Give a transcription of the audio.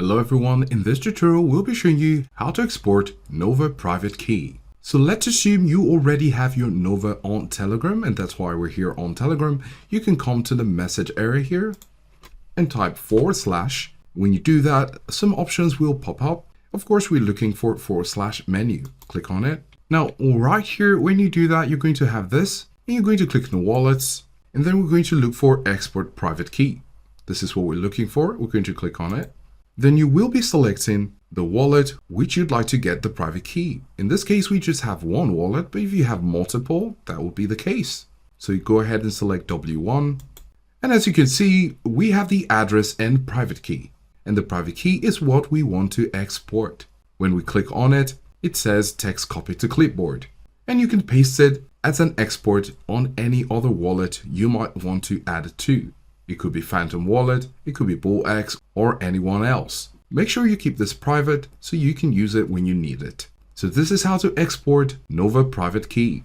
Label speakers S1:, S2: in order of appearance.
S1: Hello everyone, in this tutorial we'll be showing you how to export Nova private key. So let's assume you already have your Nova on Telegram, and that's why we're here on Telegram. You can come to the message area here and type /. When you do that, some options will pop up. Of course, we're looking for / menu. Click on it. Now, right here, when you do that, you're going to have this, and you're going to click on wallets, and then we're going to look for export private key. This is what we're looking for. We're going to click on it. Then you will be selecting the wallet which you'd like to get the private key. In this case, we just have one wallet, but if you have multiple, that would be the case. So you go ahead and select W1. And as you can see, we have the address and private key. And the private key is what we want to export. When we click on it, it says text copy to clipboard. And you can paste it as an export on any other wallet you might want to add it to. It could be Phantom Wallet, it could be BullX, or anyone else. Make sure you keep this private so you can use it when you need it. So this is how to export Nova private key.